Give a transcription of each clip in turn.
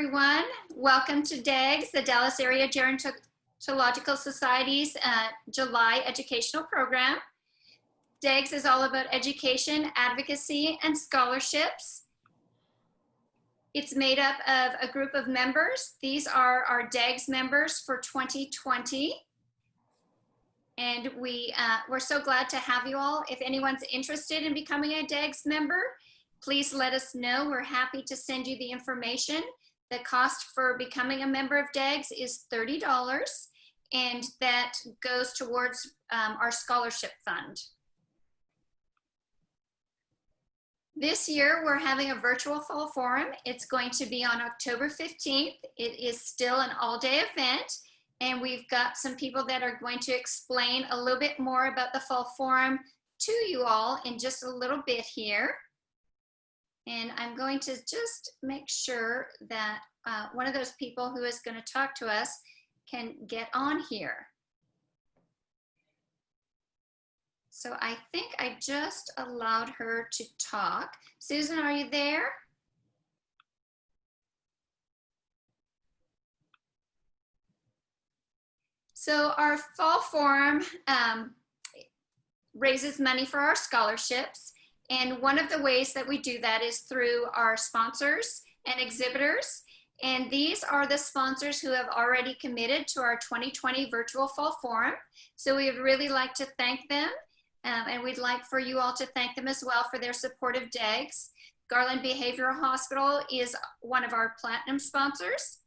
everyone. Welcome to DAGS, the Dallas Area Gerontological Society's July educational program. DAGS is all about education, advocacy, and scholarships. It's made up of a group of members. These are our DAGS members for 2020. And we're so glad to have you all. If anyone's interested in becoming a DAGS member, please let us know. We're happy to send you the information. The cost for becoming a member of DAGS is $30, and that goes towards our scholarship fund. This year, we're having a virtual fall forum. It's going to be on October 15th. It is still an all-day event, and we've got some people that are going to explain a little bit more about the fall forum to you all in just a little bit here. And I'm going to just make sure that one of those people who is going to talk to us can get on here. So I think I just allowed her to talk. Susan, are you there? So our fall forum raises money for our scholarships. And one of the ways that we do that is through our sponsors and exhibitors. And these are the sponsors who have already committed to our 2020 virtual fall forum. So we would really like to thank them. And we'd like for you all to thank them as well for their support of DAGS. Garland Behavioral Hospital is one of our platinum sponsors.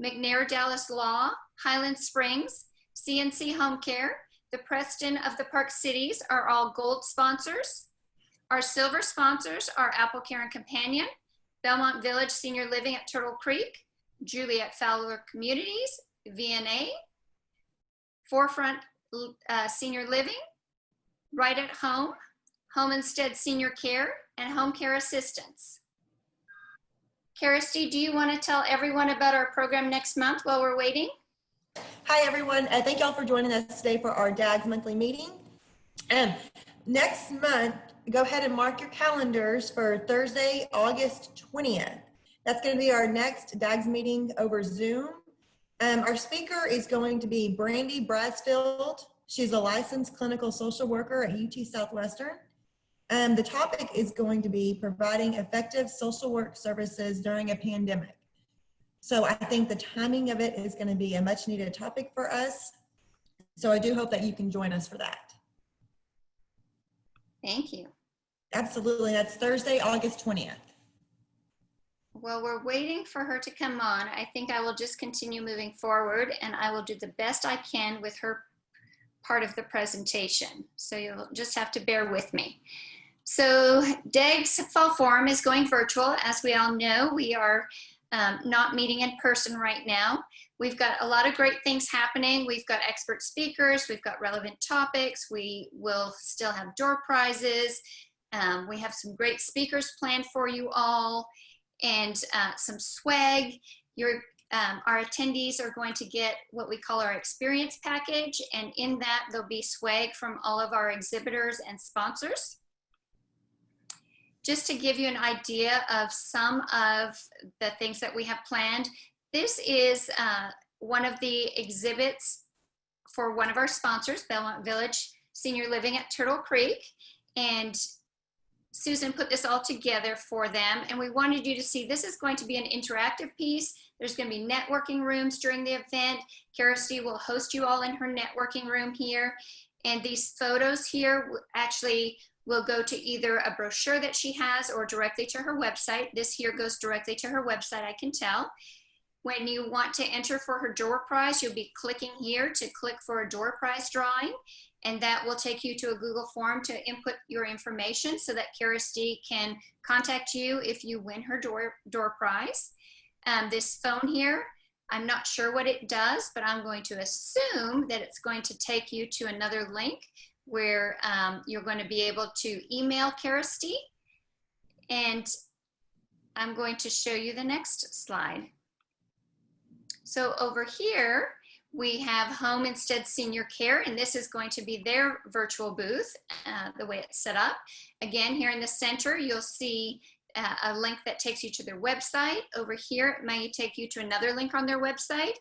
McNair Dallas Law, Highland Springs, CNC Home Care, the Preston of the Park Cities are all gold sponsors. Our silver sponsors are Apple Care and Companion, Belmont Village Senior Living at Turtle Creek, Juliet Fowler Communities, VNA, Forefront Senior Living, Right at Home, Home Instead Senior Care, and Home Care Assistance. Kirsty, do you want to tell everyone about our program next month while we're waiting? Hi, everyone. Thank y'all for joining us today for our DAGS monthly meeting. Next month, go ahead and mark your calendars for Thursday, August 20th. That's going to be our next DAGS meeting over Zoom. Our speaker is going to be Brandy Brasfield. She's a licensed clinical social worker at UT Southwestern. The topic is going to be providing effective social work services during a pandemic. So I think the timing of it is going to be a much needed topic for us. So I do hope that you can join us for that. Thank you. Absolutely. That's Thursday, August 20th. Well, we're waiting for her to come on. I think I will just continue moving forward, and I will do the best I can with her part of the presentation. So you'll just have to bear with me. So DAGS Fall Forum is going virtual. As we all know, we are not meeting in person right now. We've got a lot of great things happening. We've got expert speakers. We've got relevant topics. We will still have door prizes. We have some great speakers planned for you all, and some swag. Our attendees are going to get what we call our experience package, and in that there'll be swag from all of our exhibitors and sponsors. Just to give you an idea of some of the things that we have planned, this is one of the exhibits for one of our sponsors, Belmont Village Senior Living at Turtle Creek, and Susan put this all together for them, and we wanted you to see this is going to be an interactive piece. There's going to be networking rooms during the event. Kirsty will host you all in her networking room here, and these photos here actually will go to either a brochure that she has or directly to her website. This here goes directly to her website, I can tell. When you want to enter for her door prize, you'll be clicking here to click for a door prize drawing, and that will take you to a Google form to input your information so that Kirsty can contact you if you win her door prize. This phone here, I'm not sure what it does, but I'm going to assume that it's going to take you to another link where you're going to be able to email Kirsty. And I'm going to show you the next slide. So over here, we have Home Instead Senior Care, and this is going to be their virtual booth, the way it's set up. Again, here in the center, you'll see a link that takes you to their website. Over here, it may take you to another link on their website.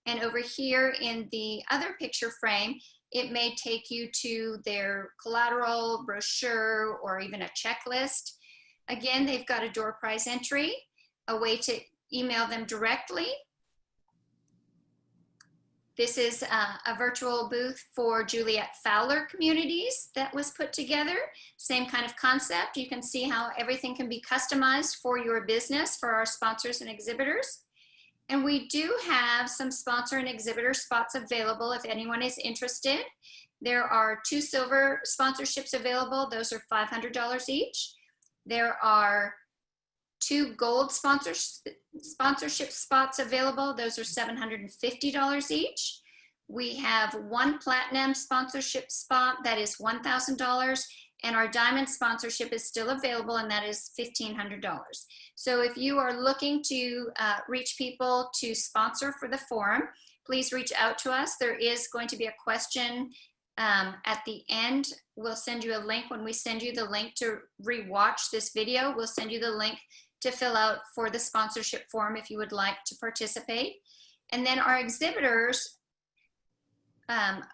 And over here in the other picture frame, it may take you to their collateral, brochure, or even a checklist. Again, they've got a door prize entry, a way to email them directly. This is a virtual booth for Juliet Fowler communities that was put together. Same kind of concept. You can see how everything can be customized for your business for our sponsors and exhibitors. And we do have some sponsor and exhibitor spots available if anyone is interested. There are 2 silver sponsorships available. Those are $500 each. There are 2 gold sponsorship spots available. Those are $750 each. We have 1 platinum sponsorship spot that is $1,000, and our diamond sponsorship is still available, and that is $1,500. So if you are looking to reach people to sponsor for the forum, please reach out to us. There is going to be a question at the end. We'll send you a link. When we send you the link to rewatch this video, we'll send you the link to fill out for the sponsorship form if you would like to participate. And then our exhibitors,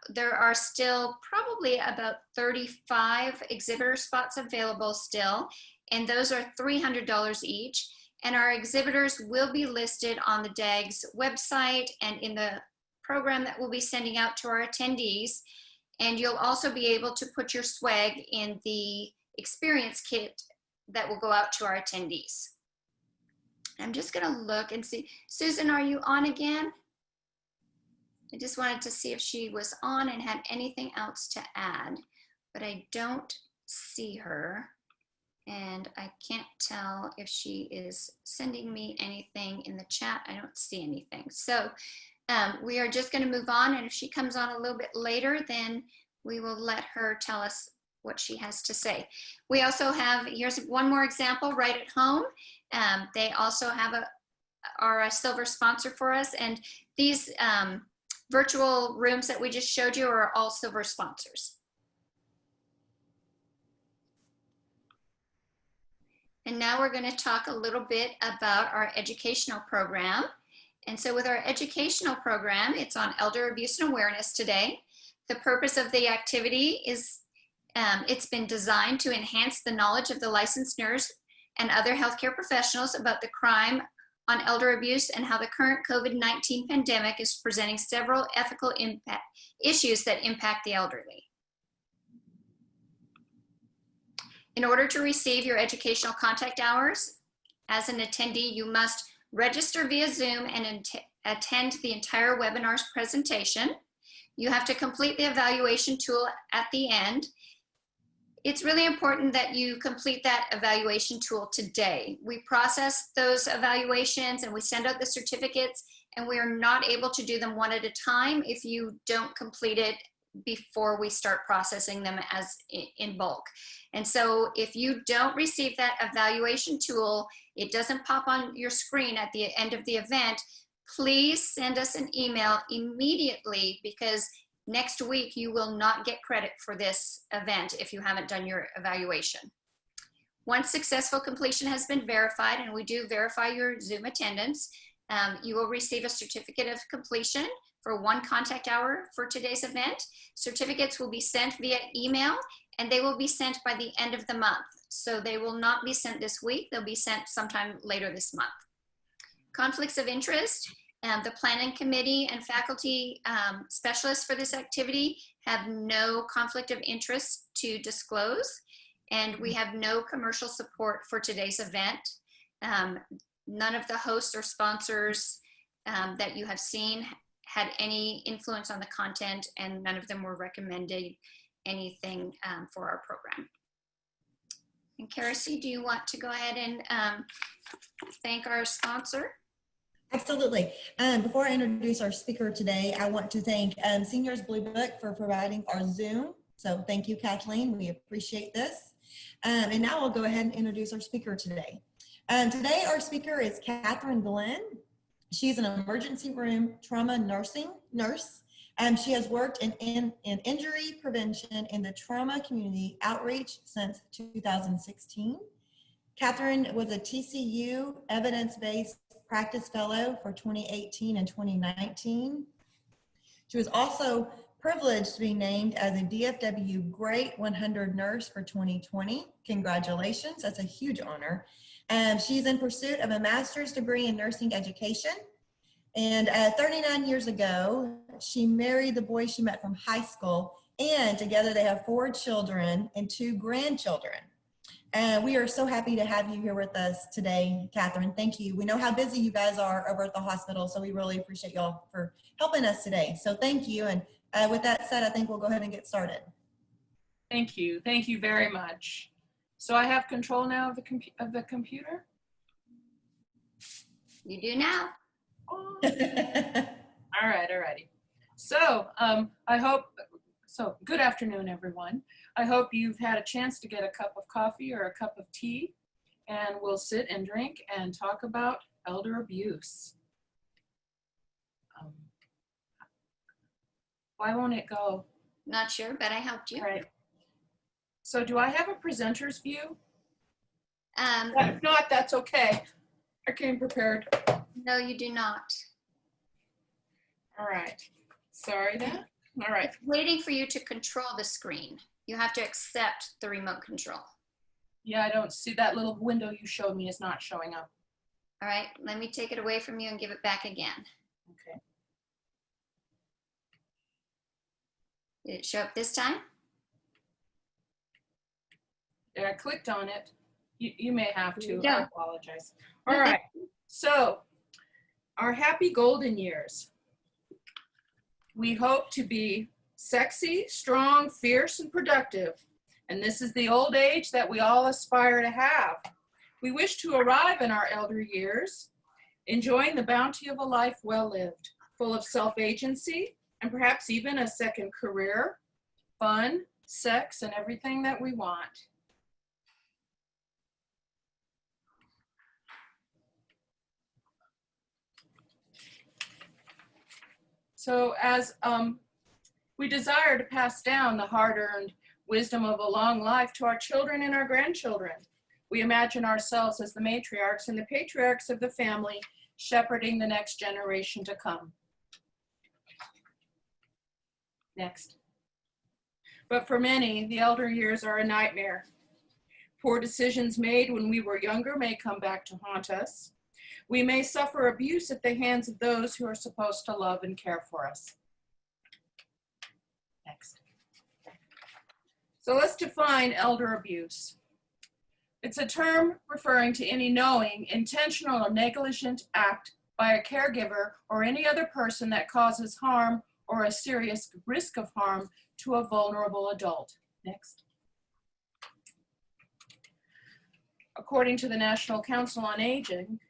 there are still probably about 35 exhibitor spots available still, and those are $300 each. And our exhibitors will be listed on the DAGS website and in the program that we'll be sending out to our attendees. And you'll also be able to put your swag in the experience kit that will go out to our attendees. I'm just gonna look and see. Susan, are you on again? I just wanted to see if she was on and had anything else to add, but I don't see her. And I can't tell if she is sending me anything in the chat. I don't see anything. So we are just gonna move on, and if she comes on a little bit later, then we will let her tell us what she has to say. We also have, here's one more example, Right at Home. They also have are a silver sponsor for us, and these virtual rooms that we just showed you are all silver sponsors. And now we're going to talk a little bit about our educational program. And so with our educational program, it's on elder abuse and awareness today. The purpose of the activity is it's been designed to enhance the knowledge of the licensed nurse and other healthcare professionals about the crime on elder abuse and how the current COVID-19 pandemic is presenting several ethical issues that impact the elderly. In order to receive your educational contact hours, as an attendee, you must register via Zoom and attend the entire webinar's presentation. You have to complete the evaluation tool at the end. It's really important that you complete that evaluation tool today. We process those evaluations and we send out the certificates, and we are not able to do them one at a time if you don't complete it before we start processing them as in bulk. And so if you don't receive that evaluation tool, it doesn't pop on your screen at the end of the event, please send us an email immediately, because next week you will not get credit for this event if you haven't done your evaluation. Once successful completion has been verified, and we do verify your Zoom attendance, you will receive a certificate of completion for 1 contact hour for today's event. Certificates will be sent via email, and they will be sent by the end of the month. So they will not be sent this week, they'll be sent sometime later this month. Conflicts of interest. The planning committee and faculty specialists for this activity have no conflict of interest to disclose, and we have no commercial support for today's event. None of the hosts or sponsors that you have seen had any influence on the content, and none of them were recommended anything for our program. And Keresi, do you want to go ahead and thank our sponsor? Absolutely. Before I introduce our speaker today, I want to thank Seniors Blue Book for providing our Zoom. So thank you, Kathleen. We appreciate this. And now I'll go ahead and introduce our speaker today. Today, our speaker is Catherine Glenn. She's an emergency room trauma nurse. She has worked in injury prevention in the trauma community outreach since 2016. Catherine was a TCU Evidence-Based Practice Fellow for 2018 and 2019. She was also privileged to be named as a DFW Great 100 Nurse for 2020. Congratulations, that's a huge honor. She's in pursuit of a master's degree in nursing education. And 39 years ago, she married the boy she met from high school, and together they have 4 children and 2 grandchildren. And we are so happy to have you here with us today, Catherine. Thank you. We know how busy you guys are over at the hospital, so we really appreciate y'all for helping us today. So thank you. And with that said, I think we'll go ahead and get started. Thank you. Thank you very much. So I have control now of the computer? You do now. Oh. All right, alrighty. So good afternoon, everyone. I hope you've had a chance to get a cup of coffee or a cup of tea, and we'll sit and drink and talk about elder abuse. Why won't it go? Not sure, but I helped you. All right. So do I have a presenter's view? If not, that's okay. I came prepared. No, you do not. All right. Sorry then. All right. It's waiting for you to control the screen. You have to accept the remote control. Yeah, I don't see that little window you showed me is not showing up. All right, let me take it away from you and give it back again. Okay. Did it show up this time? I clicked on it. You may have to. Yeah. I apologize. All right. So, our happy golden years. We hope to be sexy, strong, fierce, and productive. And this is the old age that we all aspire to have. We wish to arrive in our elder years, enjoying the bounty of a life well lived, full of self-agency, and perhaps even a second career, fun, sex, and everything that we want. So as we desire to pass down the hard-earned wisdom of a long life to our children and our grandchildren, we imagine ourselves as the matriarchs and the patriarchs of the family, shepherding the next generation to come. Next. But for many, the elder years are a nightmare. Poor decisions made when we were younger may come back to haunt us. We may suffer abuse at the hands of those who are supposed to love and care for us. Next. So let's define elder abuse. It's a term referring to any knowing, intentional, or negligent act by a caregiver or any other person that causes harm or a serious risk of harm to a vulnerable adult. Next. According to the National Council on Aging,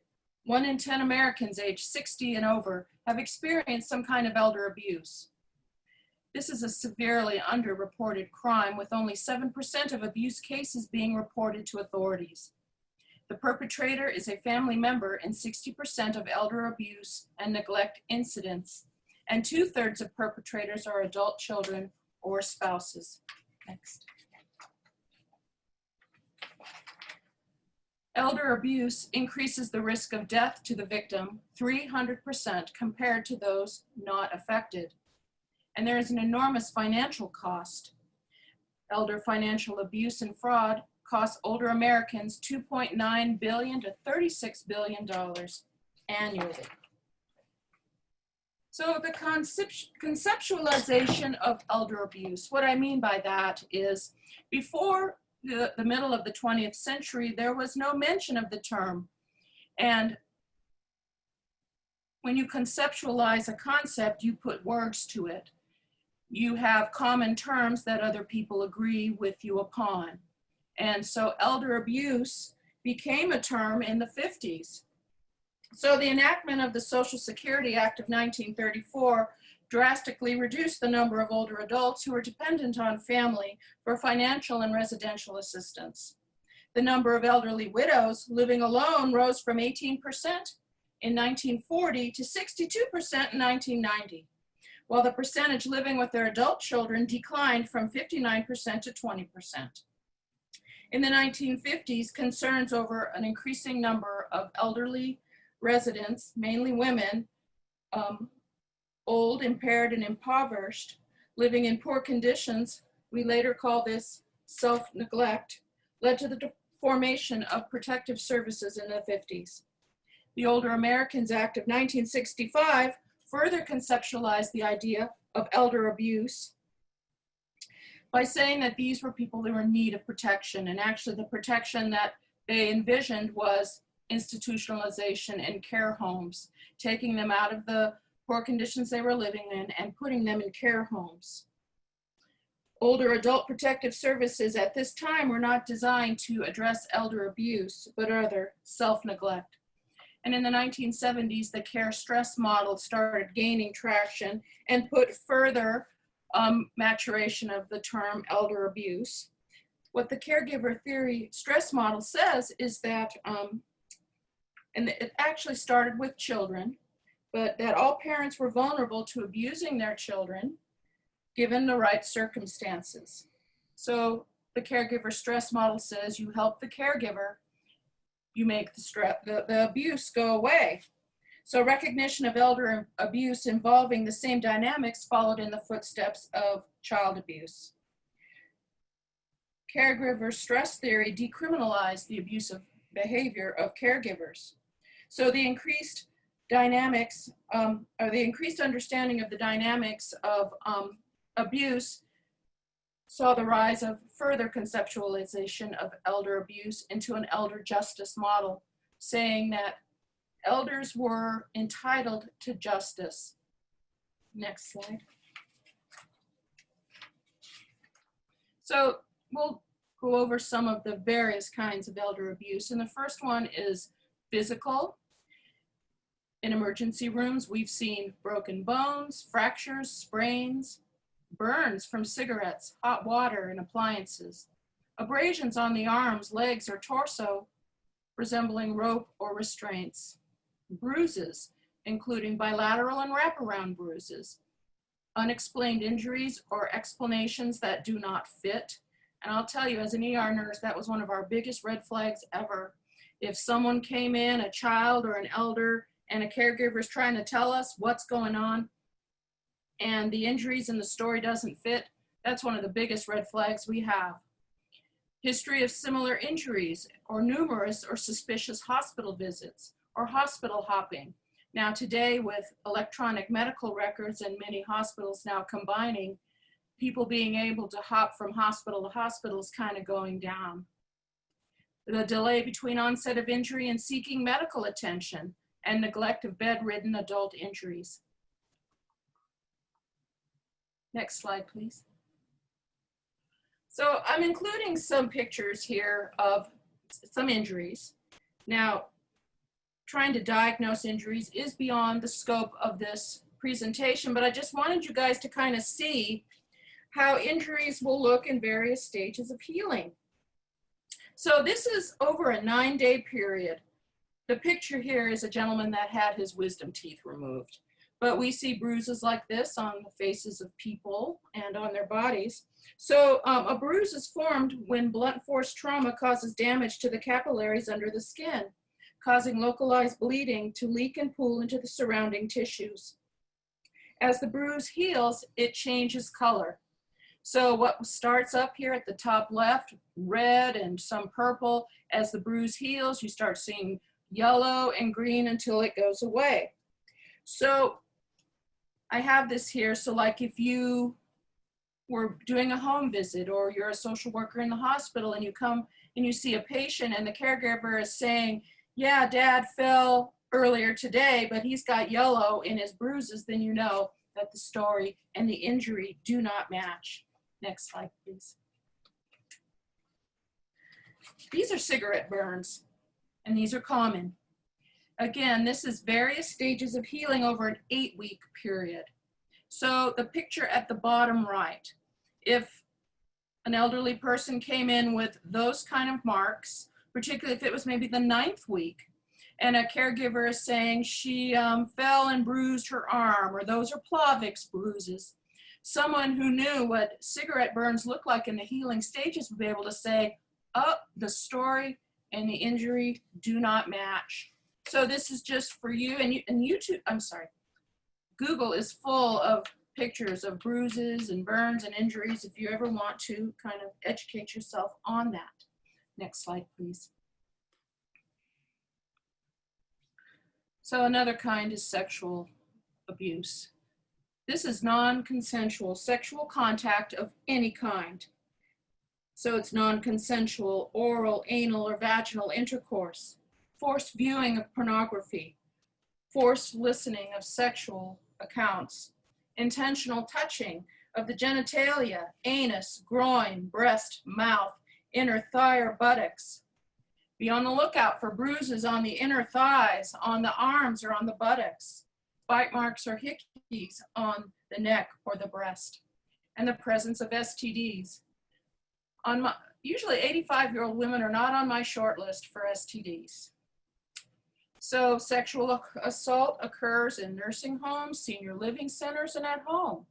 1 in 10 Americans aged 60 and over have experienced some kind of elder abuse. This is a severely underreported crime, with only 7% of abuse cases being reported to authorities. The perpetrator is a family member in 60% of elder abuse and neglect incidents, and 2/3 of perpetrators are adult children or spouses. Next. Elder abuse increases the risk of death to the victim 300% compared to those not affected. And there is an enormous financial cost. Elder financial abuse and fraud costs older Americans $2.9 billion to $36 billion annually. So the conceptualization of elder abuse, what I mean by that is before the middle of the 20th century, there was no mention of the term. And when you conceptualize a concept, you put words to it. You have common terms that other people agree with you upon. And so elder abuse became a term in the 50s. So the enactment of the Social Security Act of 1934 drastically reduced the number of older adults who were dependent on family for financial and residential assistance. The number of elderly widows living alone rose from 18% in 1940 to 62% in 1990, while the percentage living with their adult children declined from 59% to 20%. In the 1950s, concerns over an increasing number of elderly residents, mainly women, old, impaired, and impoverished, living in poor conditions, we later call this self-neglect, led to the formation of protective services in the 50s. The Older Americans Act of 1965 further conceptualized the idea of elder abuse by saying that these were people that were in need of protection, and actually the protection that they envisioned was institutionalization in care homes, taking them out of the poor conditions they were living in and putting them in care homes. Older adult protective services at this time were not designed to address elder abuse, but rather self-neglect. And in the 1970s, the care stress model started gaining traction and put further maturation of the term elder abuse. What the caregiver theory stress model says is that, and it actually started with children, but that all parents were vulnerable to abusing their children given the right circumstances. So the caregiver stress model says you help the caregiver, you make the abuse go away. So recognition of elder abuse involving the same dynamics followed in the footsteps of child abuse. Caregiver stress theory decriminalized the abusive behavior of caregivers. So the increased dynamics, or the increased understanding of the dynamics of abuse saw the rise of further conceptualization of elder abuse into an elder justice model, saying that elders were entitled to justice. Next slide. So we'll go over some of the various kinds of elder abuse. And the first one is physical. In emergency rooms, we've seen broken bones, fractures, sprains, burns from cigarettes, hot water, and appliances, abrasions on the arms, legs, or torso resembling rope or restraints, bruises, including bilateral and wraparound bruises, unexplained injuries or explanations that do not fit. And I'll tell you, as an ER nurse, that was one of our biggest red flags ever. If someone came in, a child or an elder, and a caregiver is trying to tell us what's going on, and the injuries in the story doesn't fit, that's one of the biggest red flags we have. History of similar injuries, or numerous or suspicious hospital visits, or hospital hopping. Now today, with electronic medical records and many hospitals now combining, people being able to hop from hospital to hospital is kind of going down. The delay between onset of injury and seeking medical attention, and neglect of bedridden adult injuries. Next slide, please. So I'm including some pictures here of some injuries. Now, trying to diagnose injuries is beyond the scope of this presentation, but I just wanted you guys to kind of see how injuries will look in various stages of healing. So this is over a 9-day period. The picture here is a gentleman that had his wisdom teeth removed, but we see bruises like this on the faces of people and on their bodies. So a bruise is formed when blunt force trauma causes damage to the capillaries under the skin, causing localized bleeding to leak and pool into the surrounding tissues. As the bruise heals, it changes color. So what starts up here at the top left, red and some purple, as the bruise heals, you start seeing yellow and green until it goes away. So I have this here. So like if you were doing a home visit or you're a social worker in the hospital and you come and you see a patient and the caregiver is saying, yeah, dad fell earlier today, but he's got yellow in his bruises, then you know that the story and the injury do not match. Next slide, please. These are cigarette burns, and these are common. Again, this is various stages of healing over an 8-week period. So the picture at the bottom right, if an elderly person came in with those kind of marks, particularly if it was maybe the 9th week, and a caregiver is saying she fell and bruised her arm, or those are Plavix bruises, someone who knew what cigarette burns look like in the healing stages would be able to say, oh, the story and the injury do not match. So this is just for you, and YouTube, I'm sorry, Google is full of pictures of bruises and burns and injuries if you ever want to kind of educate yourself on that. Next slide, please. So another kind is sexual abuse. This is non-consensual sexual contact of any kind. So it's non-consensual oral, anal, or vaginal intercourse, forced viewing of pornography, forced listening of sexual accounts, intentional touching of the genitalia, anus, groin, breast, mouth, inner thigh or buttocks. Be on the lookout for bruises on the inner thighs, on the arms, or on the buttocks, bite marks or hickeys on the neck or the breast, and the presence of STDs. Usually 85-year-old women are not on my short list for STDs. So sexual assault occurs in nursing homes, senior living centers, and at home.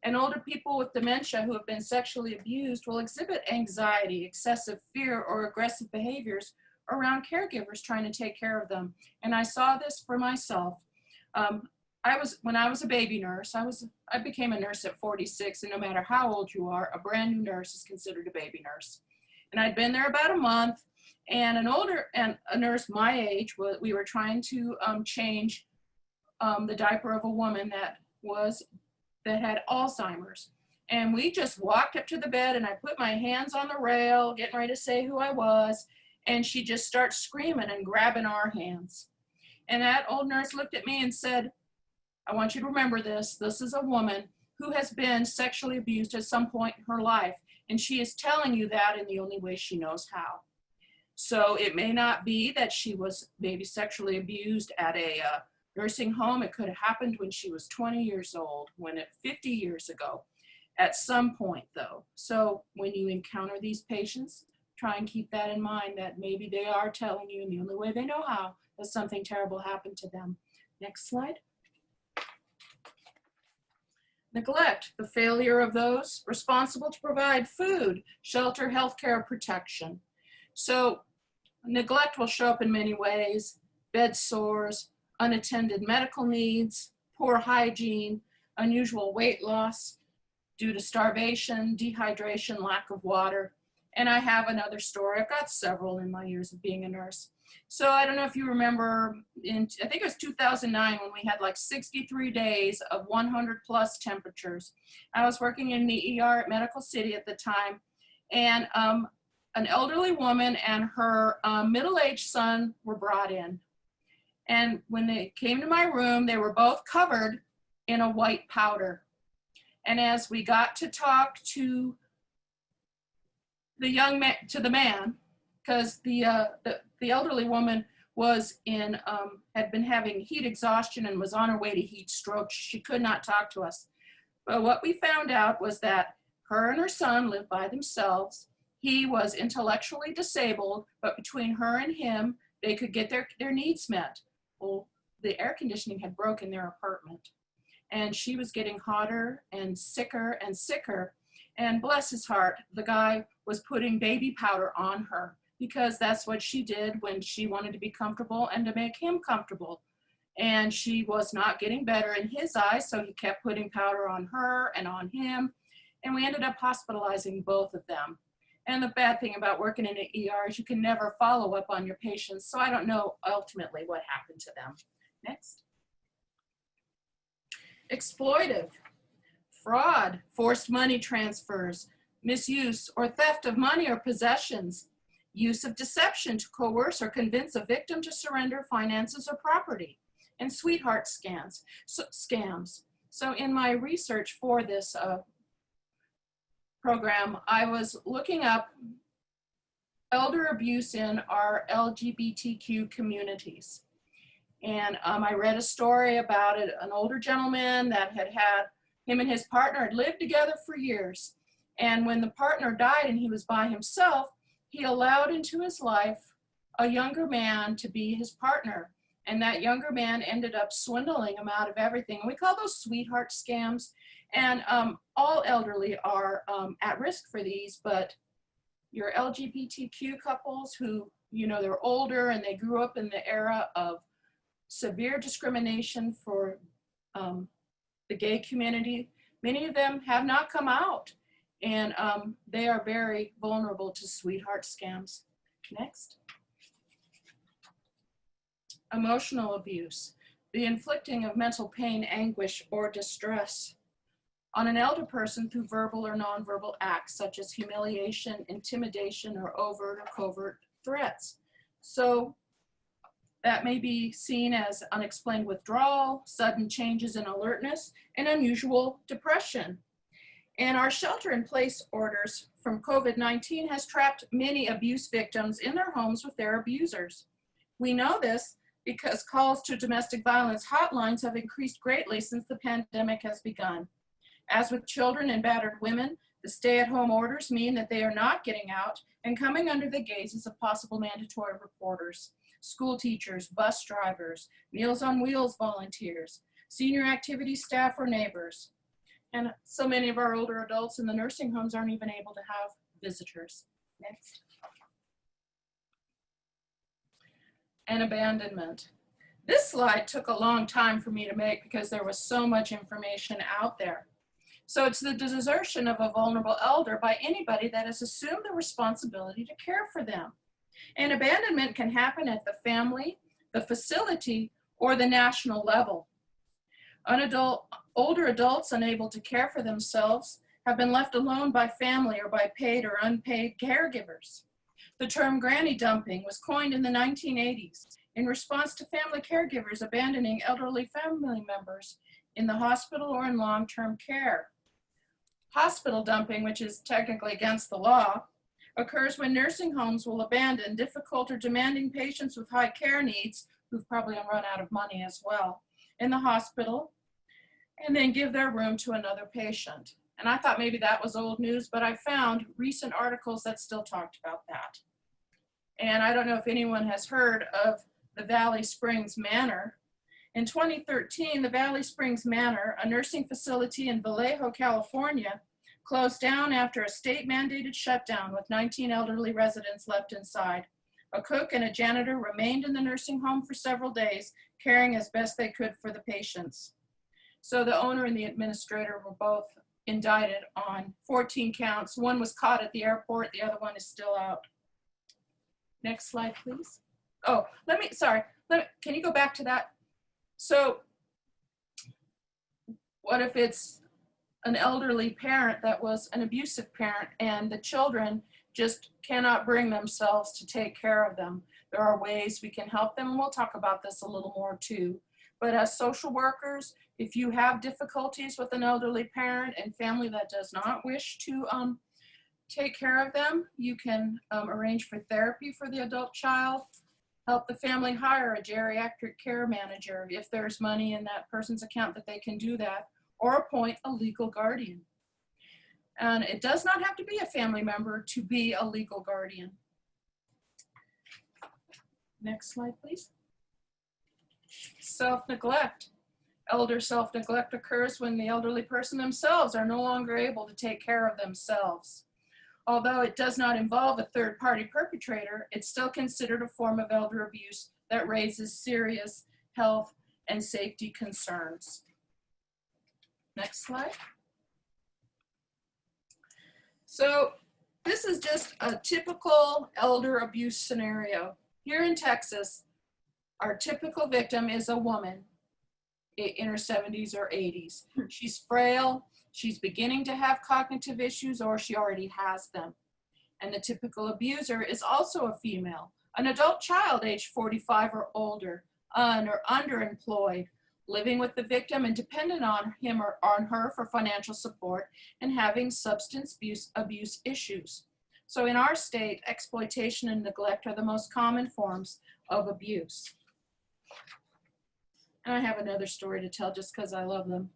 And older people with dementia who have been sexually abused will exhibit anxiety, excessive fear, or aggressive behaviors around caregivers trying to take care of them. And I saw this for myself. When I was a baby nurse, I became a nurse at 46, and no matter how old you are, a brand new nurse is considered a baby nurse. And I'd been there about a month, and a nurse my age, we were trying to change the diaper of a woman that had Alzheimer's. And we just walked up to the bed, and I put my hands on the rail, getting ready to say who I was, and she just starts screaming and grabbing our hands. And that old nurse looked at me and said, I want you to remember this. This is a woman who has been sexually abused at some point in her life, and she is telling you that in the only way she knows how. So it may not be that she was maybe sexually abused at a nursing home. It could have happened when she was 20 years old, 50 years ago, at some point though. So when you encounter these patients, try and keep that in mind, that maybe they are telling you in the only way they know how that something terrible happened to them. Next slide. Neglect, the failure of those responsible to provide food, shelter, healthcare, protection. So neglect will show up in many ways: bed sores, unattended medical needs, poor hygiene, unusual weight loss due to starvation, dehydration, lack of water. And I have another story. I've got several in my years of being a nurse. So I don't know if you remember, I think it was 2009 when we had like 63 days of 100 plus temperatures. I was working in the ER at Medical City at the time, and an elderly woman and her middle-aged son were brought in. And when they came to my room, they were both covered in a white powder. And as we got to talk to the young man, because the elderly woman was had been having heat exhaustion and was on her way to heat stroke. She could not talk to us. But what we found out was that her and her son lived by themselves. He was intellectually disabled, but between her and him, they could get their needs met. Well, the air conditioning had broken their apartment, and she was getting hotter and sicker and sicker. And bless his heart, the guy was putting baby powder on her, because that's what she did when she wanted to be comfortable and to make him comfortable. And she was not getting better in his eyes, so he kept putting powder on her and on him. And we ended up hospitalizing both of them. And the bad thing about working in an ER is you can never follow up on your patients, so I don't know ultimately what happened to them. Next. Exploitive. Fraud, forced money transfers, misuse or theft of money or possessions, use of deception to coerce or convince a victim to surrender finances or property, and sweetheart scams. So in my research for this program, I was looking up elder abuse in our LGBTQ communities. And I read a story about an older gentleman that had him and his partner had lived together for years. And when the partner died and he was by himself, he allowed into his life a younger man to be his partner. And that younger man ended up swindling him out of everything. And we call those sweetheart scams. And all elderly are at risk for these, but your LGBTQ couples who, you know, they're older and they grew up in the era of severe discrimination for the gay community. Many of them have not come out, and they are very vulnerable to sweetheart scams. Next. Emotional abuse, the inflicting of mental pain, anguish, or distress on an elder person through verbal or nonverbal acts such as humiliation, intimidation, or overt or covert threats. So that may be seen as unexplained withdrawal, sudden changes in alertness, and unusual depression. And our shelter-in-place orders from COVID-19 has trapped many abuse victims in their homes with their abusers. We know this because calls to domestic violence hotlines have increased greatly since the pandemic has begun. As with children and battered women, the stay-at-home orders mean that they are not getting out and coming under the gazes of possible mandatory reporters, school teachers, bus drivers, Meals on Wheels volunteers, senior activity staff, or neighbors. And so many of our older adults in the nursing homes aren't even able to have visitors. Next. And abandonment. This slide took a long time for me to make because there was so much information out there. So it's the desertion of a vulnerable elder by anybody that has assumed the responsibility to care for them. And abandonment can happen at the family, the facility, or the national level. Older adults unable to care for themselves have been left alone by family or by paid or unpaid caregivers. The term granny dumping was coined in the 1980s in response to family caregivers abandoning elderly family members in the hospital or in long-term care. Hospital dumping, which is technically against the law, occurs when nursing homes will abandon difficult or demanding patients with high care needs, who've probably run out of money as well, in the hospital, and then give their room to another patient. And I thought maybe that was old news, but I found recent articles that still talked about that. And I don't know if anyone has heard of the Valley Springs Manor. In 2013, the Valley Springs Manor, a nursing facility in Vallejo, California, closed down after a state-mandated shutdown with 19 elderly residents left inside. A cook and a janitor remained in the nursing home for several days, caring as best they could for the patients. So the owner and the administrator were both indicted on 14 counts. One was caught at the airport, the other one is still out. Next slide, please. Oh, can you go back to that? So what if it's an elderly parent that was an abusive parent and the children just cannot bring themselves to take care of them? There are ways we can help them, and we'll talk about this a little more too. But as social workers, if you have difficulties with an elderly parent and family that does not wish to take care of them, you can arrange for therapy for the adult child, help the family hire a geriatric care manager if there's money in that person's account that they can do that, or appoint a legal guardian. And it does not have to be a family member to be a legal guardian. Next slide, please. Self-neglect. Elder self-neglect occurs when the elderly person themselves are no longer able to take care of themselves. Although it does not involve a third-party perpetrator, it's still considered a form of elder abuse that raises serious health and safety concerns. Next slide. So this is just a typical elder abuse scenario. Here in Texas, our typical victim is a woman in her 70s or 80s. She's frail, she's beginning to have cognitive issues, or she already has them. And the typical abuser is also a female, an adult child aged 45 or older, or underemployed, living with the victim and dependent on him or on her for financial support, and having substance abuse issues. So in our state, exploitation and neglect are the most common forms of abuse. And I have another story to tell just because I love them.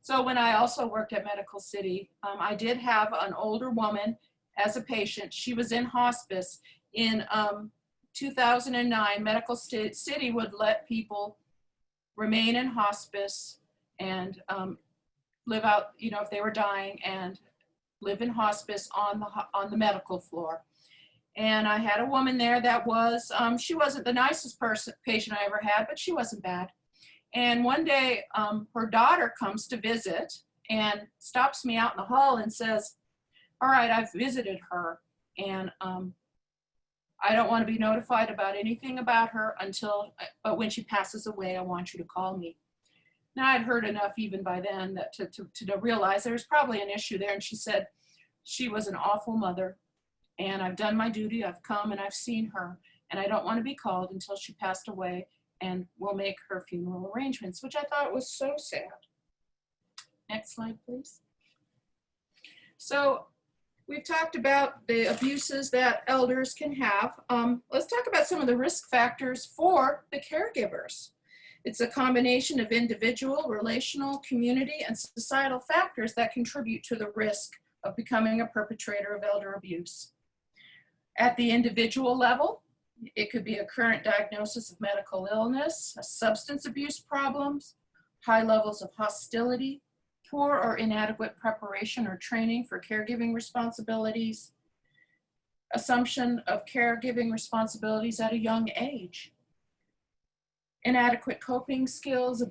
So when I also worked at Medical City, I did have an older woman as a patient. She was in hospice. In 2009, Medical City would let people remain in hospice and live out, if they were dying, and live in hospice on the medical floor. And I had a woman there that was, she wasn't the nicest patient I ever had, but she wasn't bad. And one day, her daughter comes to visit and stops me out in the hall and says, all right, I've visited her, and I don't want to be notified about anything about her but when she passes away, I want you to call me. Now, I'd heard enough even by then that to realize there was probably an issue there. And she said, she was an awful mother, and I've done my duty. I've come and I've seen her, and I don't want to be called until she passed away, and we'll make her funeral arrangements, which I thought was so sad. Next slide, please. So we've talked about the abuses that elders can have. Let's talk about some of the risk factors for the caregivers. It's a combination of individual, relational, community, and societal factors that contribute to the risk of becoming a perpetrator of elder abuse. At the individual level, it could be a current diagnosis of medical illness, substance abuse problems, high levels of hostility, poor or inadequate preparation or training for caregiving responsibilities, assumption of caregiving responsibilities at a young age, inadequate coping skills,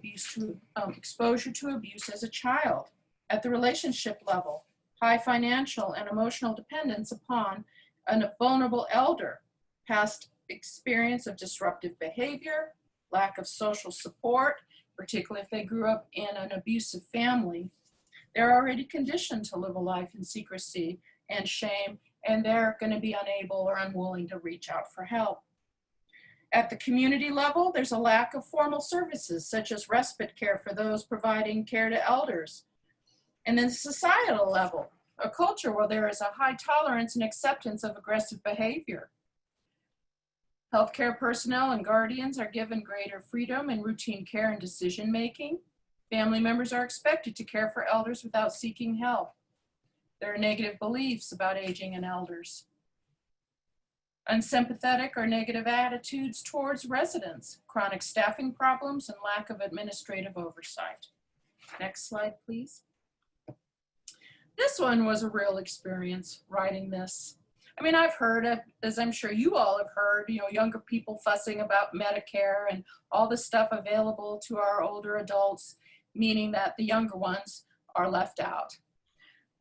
exposure to abuse as a child. At the relationship level, high financial and emotional dependence upon a vulnerable elder, past experience of disruptive behavior, lack of social support, particularly if they grew up in an abusive family. They're already conditioned to live a life in secrecy and shame, and they're going to be unable or unwilling to reach out for help. At the community level, there's a lack of formal services such as respite care for those providing care to elders. And then societal level, a culture where there is a high tolerance and acceptance of aggressive behavior. Healthcare personnel and guardians are given greater freedom in routine care and decision-making. Family members are expected to care for elders without seeking help. There are negative beliefs about aging and elders. Unsympathetic or negative attitudes towards residents, chronic staffing problems, and lack of administrative oversight. Next slide, please. This one was a real experience writing this. I mean, I've heard of, as I'm sure you all have heard, younger people fussing about Medicare and all the stuff available to our older adults, meaning that the younger ones are left out.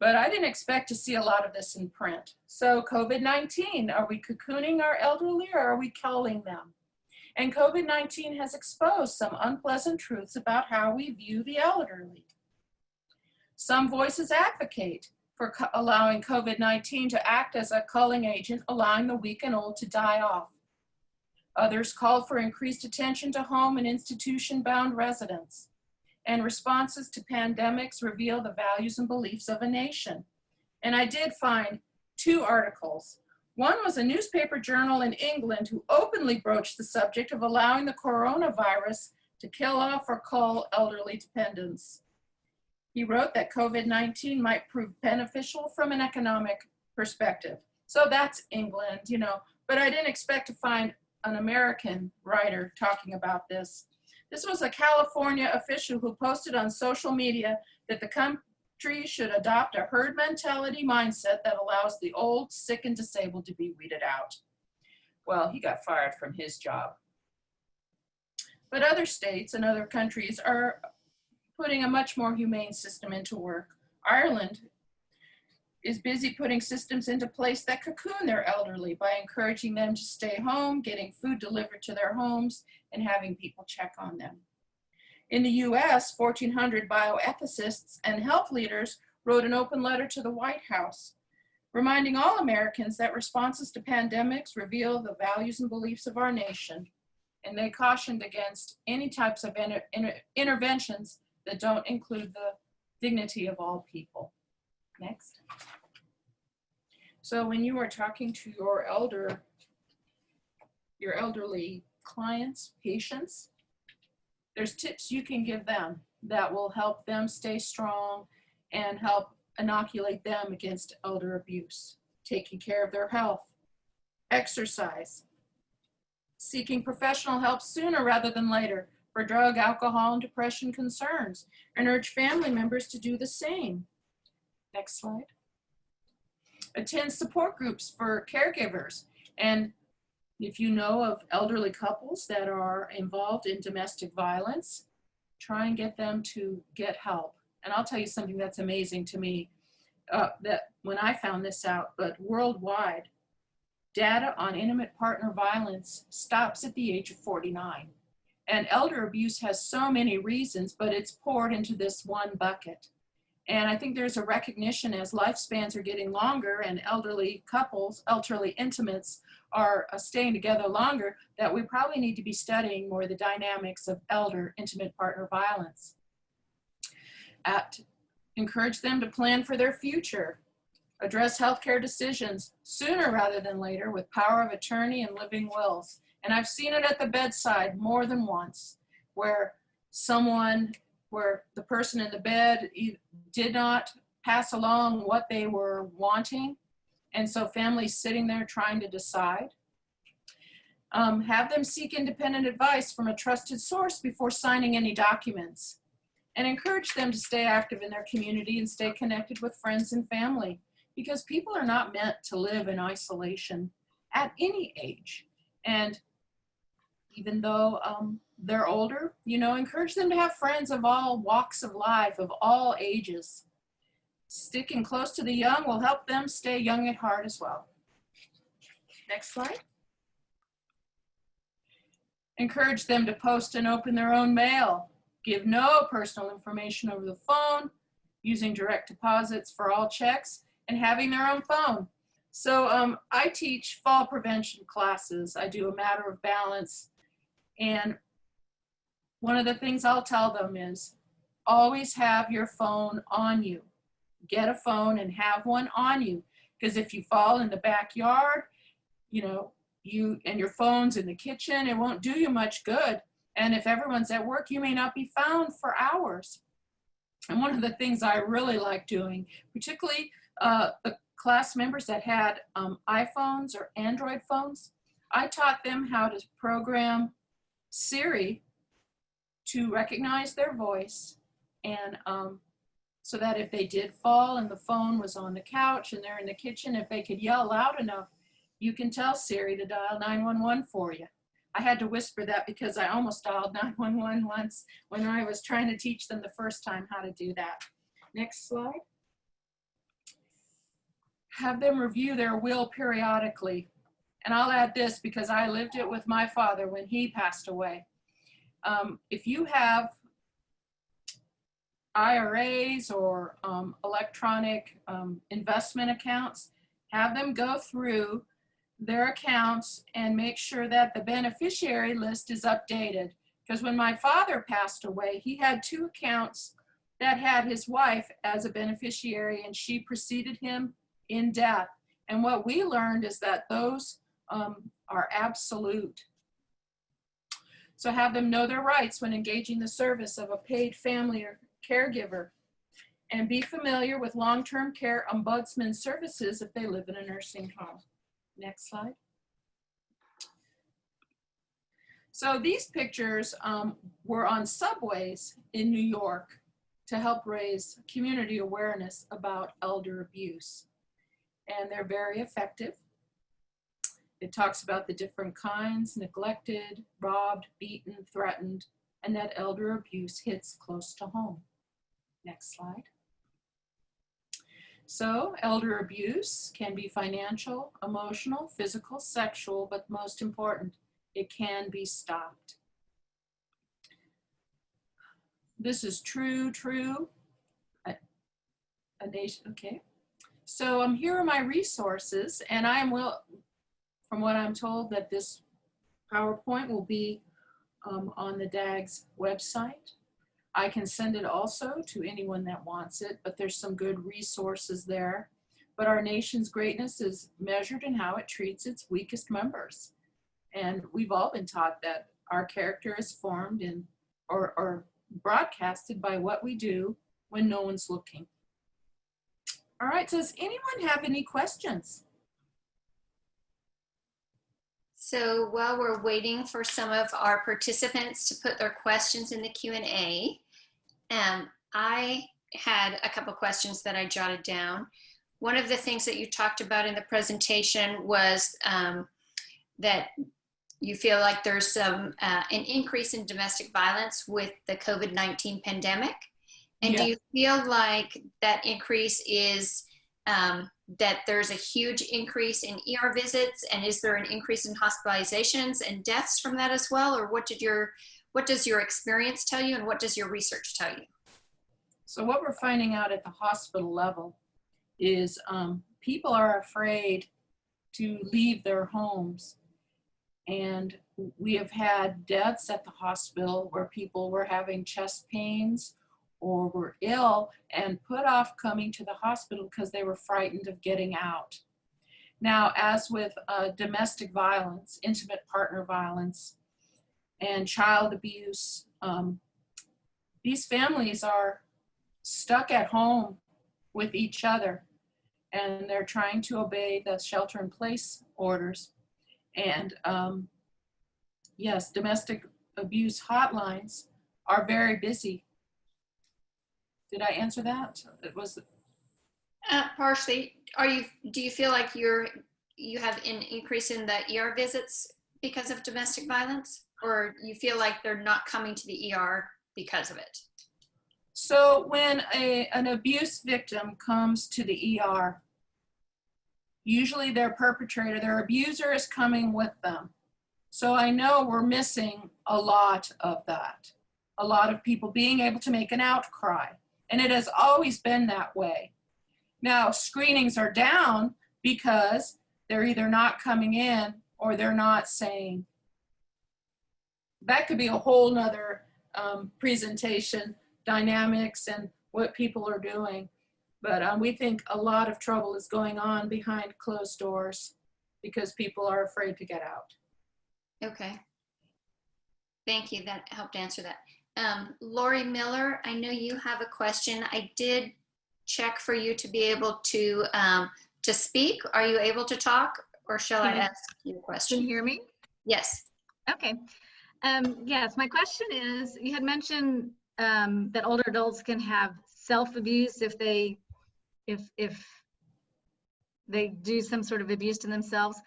But I didn't expect to see a lot of this in print. So COVID-19, are we cocooning our elderly or are we culling them? And COVID-19 has exposed some unpleasant truths about how we view the elderly. Some voices advocate for allowing COVID-19 to act as a culling agent, allowing the weak and old to die off. Others called for increased attention to home and institution-bound residents. And responses to pandemics reveal the values and beliefs of a nation. And I did find 2 articles. One was a newspaper journal in England who openly broached the subject of allowing the coronavirus to kill off or cull elderly dependents. He wrote that COVID-19 might prove beneficial from an economic perspective. So that's England, but I didn't expect to find an American writer talking about this. This was a California official who posted on social media that the country should adopt a herd mentality mindset that allows the old, sick, and disabled to be weeded out. Well, he got fired from his job. But other states and other countries are putting a much more humane system into work. Ireland is busy putting systems into place that cocoon their elderly by encouraging them to stay home, getting food delivered to their homes, and having people check on them. In the US, 1,400 bioethicists and health leaders wrote an open letter to the White House, reminding all Americans that responses to pandemics reveal the values and beliefs of our nation, and they cautioned against any types of interventions that don't include the dignity of all people. Next. So when you are talking to your elderly clients, patients, there's tips you can give them that will help them stay strong and help inoculate them against elder abuse. Taking care of their health, exercise, seeking professional help sooner rather than later for drug, alcohol, and depression concerns, and urge family members to do the same. Next slide. Attend support groups for caregivers And if you know of elderly couples that are involved in domestic violence, try and get them to get help. And I'll tell you something that's amazing to me, that when I found this out, but worldwide, data on intimate partner violence stops at the age of 49. And elder abuse has so many reasons, but it's poured into this one bucket. And I think there's a recognition as lifespans are getting longer and elderly couples, elderly intimates are staying together longer, that we probably need to be studying more the dynamics of elder intimate partner violence. Encourage them to plan for their future. Address healthcare decisions sooner rather than later with power of attorney and living wills. And I've seen it at the bedside more than once, where the person in the bed did not pass along what they were wanting. And so families sitting there trying to decide. Have them seek independent advice from a trusted source before signing any documents. And encourage them to stay active in their community and stay connected with friends and family, because people are not meant to live in isolation at any age. And even though they're older, encourage them to have friends of all walks of life, of all ages. Sticking close to the young will help them stay young at heart as well. Next slide. Encourage them to post and open their own mail. Give no personal information over the phone, using direct deposits for all checks, and having their own phone. So I teach fall prevention classes. I do a matter of balance. And one of the things I'll tell them is always have your phone on you. Get a phone and have one on you. Because if you fall in the backyard, and your phone's in the kitchen, it won't do you much good. And if everyone's at work, you may not be found for hours. And one of the things I really like doing, particularly the class members that had iPhones or Android phones, I taught them how to program Siri to recognize their voice, and so that if they did fall and the phone was on the couch and they're in the kitchen, if they could yell loud enough, you can tell Siri to dial 911 for you. I had to whisper that because I almost dialed 911 once when I was trying to teach them the first time how to do that. Next slide. Have them review their will periodically. And I'll add this because I lived it with my father when he passed away. If you have IRAs or electronic investment accounts, have them go through their accounts and make sure that the beneficiary list is updated. Because when my father passed away, he had 2 accounts that had his wife as a beneficiary, and she preceded him in death. And what we learned is that those are absolute. So have them know their rights when engaging the service of a paid family or caregiver, and be familiar with long-term care ombudsman services if they live in a nursing home. Next slide. So these pictures were on subways in New York to help raise community awareness about elder abuse. And they're very effective. It talks about the different kinds: neglected, robbed, beaten, threatened, and that elder abuse hits close to home. Next slide. So elder abuse can be financial, emotional, physical, sexual, but most important, it can be stopped. This is true. A nation, okay. So here are my resources, and I am from what I'm told, that this PowerPoint will be on the DAGS website. I can send it also to anyone that wants it, but there's some good resources there. But our nation's greatness is measured in how it treats its weakest members. And we've all been taught that our character is formed in or broadcasted by what we do when no one's looking. All right, so does anyone have any questions? So while we're waiting for some of our participants to put their questions in the Q&A, I had a couple questions that I jotted down. One of the things that you talked about in the presentation was that you feel like there's some an increase in domestic violence with the COVID-19 pandemic. And do you feel like that increase is that there's a huge increase in ER visits, and is there an increase in hospitalizations and deaths from that as well? Or what does your experience tell you, and what does your research tell you? So what we're finding out at the hospital level is people are afraid to leave their homes. And we have had deaths at the hospital where people were having chest pains or were ill and put off coming to the hospital because they were frightened of getting out. Now, as with domestic violence, intimate partner violence, and child abuse, these families are stuck at home with each other, and they're trying to obey the shelter-in-place orders. And yes, domestic abuse hotlines are very busy. Did I answer that? It was partially. Do you feel like you have an increase in the ER visits because of domestic violence, or you feel like they're not coming to the ER because of it? So when an abuse victim comes to the ER, usually their perpetrator, their abuser, is coming with them. So I know we're missing a lot of that. A lot of people being able to make an outcry. And it has always been that way. Now, screenings are down because they're either not coming in or they're not saying. That could be a whole nother presentation, dynamics and what people are doing. But we think a lot of trouble is going on behind closed doors because people are afraid to get out. Okay. Thank you. That helped answer that. Lori Miller, I know you have a question. I did check for you to be able to speak. Are you able to talk, or shall I ask you a question? Can you hear me? Yes. Okay. Yes, my question is, you had mentioned that older adults can have self-abuse if they do some sort of abuse to themselves.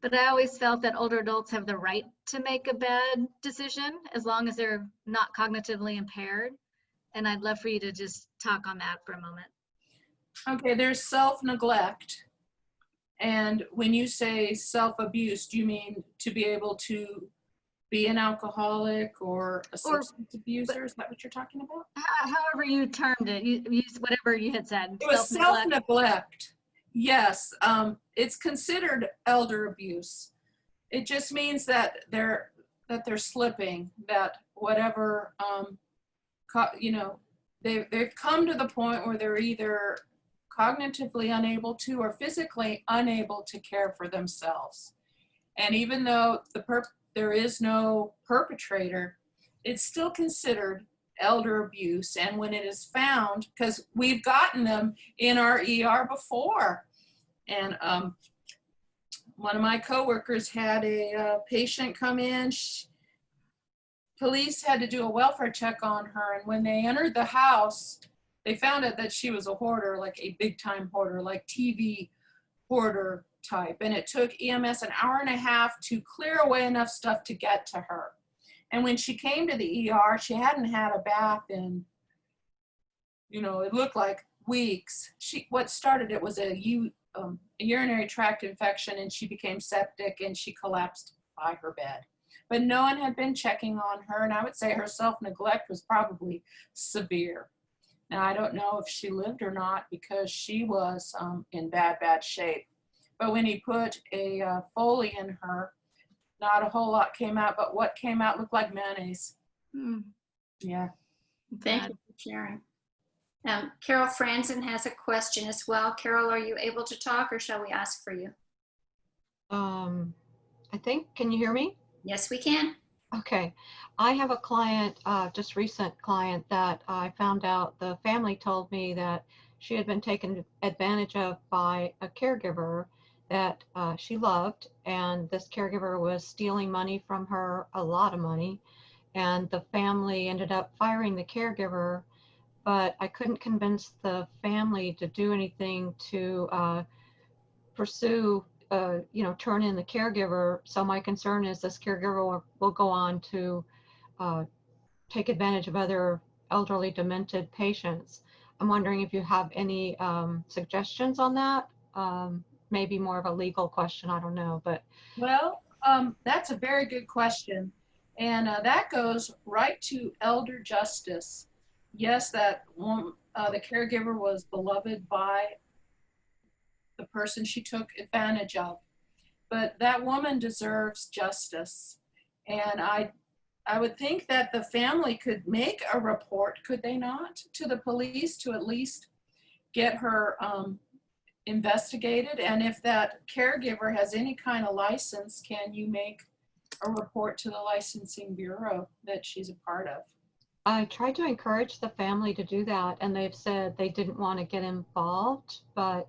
But I always felt that older adults have the right to make a bad decision as long as they're not cognitively impaired. And I'd love for you to just talk on that for a moment. Okay, there's self-neglect. And when you say self-abuse, do you mean to be able to be an alcoholic or a substance abuser? Is that what you're talking about? However you termed it, you use whatever you had said. It was self-neglect. Yes, it's considered elder abuse. It just means that they're slipping, that whatever, they've come to the point where they're either cognitively unable to or physically unable to care for themselves. And even though there is no perpetrator, it's still considered elder abuse. And when it is found, because we've gotten them in our ER before, and one of my coworkers had a patient come in. Police had to do a welfare check on her, and when they entered the house, they found out that she was a hoarder, like a big time hoarder, like TV hoarder type. And it took EMS an hour and a half to clear away enough stuff to get to her. And when she came to the ER, she hadn't had a bath in, it looked like weeks. What started it was a urinary tract infection, and she became septic and she collapsed by her bed. But no one had been checking on her, and I would say her self-neglect was probably severe. Now, I don't know if she lived or not because she was in bad shape. But when he put a Foley in her, not a whole lot came out, but what came out looked like mayonnaise. Yeah. Thank you for sharing. Carol Franzen has a question as well. Carol, are you able to talk, or shall we ask for you? I think, can you hear me? Yes, we can. Okay. I have a client, just recent client, that I found out the family told me that she had been taken advantage of by a caregiver that she loved, and this caregiver was stealing money from her, a lot of money, and the family ended up firing the caregiver, but I couldn't convince the family to do anything to pursue turn in the caregiver. So my concern is this caregiver will go on to take advantage of other elderly demented patients. I'm wondering if you have any suggestions on that. Maybe more of a legal question, I don't know, but. Well, that's a very good question. And that goes right to elder justice. Yes, that one, the caregiver was beloved by the person she took advantage of, but that woman deserves justice. And I would think that the family could make a report, could they not, to the police to at least get her investigated. And if that caregiver has any kind of license, can you make a report to the licensing bureau that she's a part of? I tried to encourage the family to do that, and they've said they didn't want to get involved, but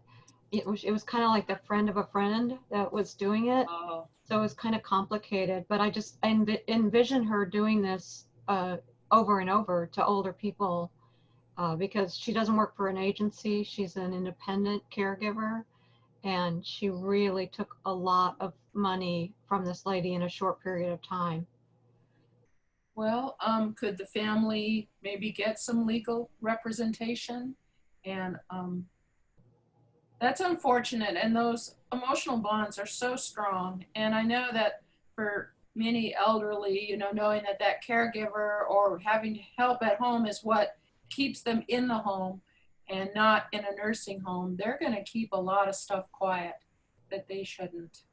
it was kind of like the friend of a friend that was doing it. Oh. So it was kind of complicated, but I just envision her doing this over and over to older people because she doesn't work for an agency. She's an independent caregiver, and she really took a lot of money from this lady in a short period of time. Well, could the family maybe get some legal representation? And that's unfortunate. And those emotional bonds are so strong. And I know that for many elderly, knowing that that caregiver or having help at home is what keeps them in the home and not in a nursing home, they're going to keep a lot of stuff quiet that they shouldn't.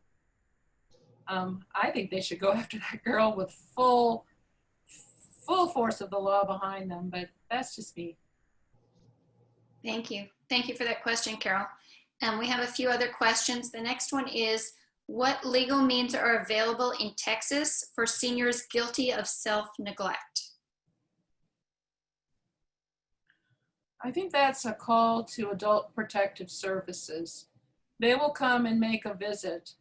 I think they should go after that girl with full force of the law behind them, but that's just me. Thank you. Thank you for that question, Carol. We have a few other questions. The next one is, what legal means are available in Texas for seniors guilty of self-neglect? I think that's a call to Adult Protective Services. They will come and make a visit.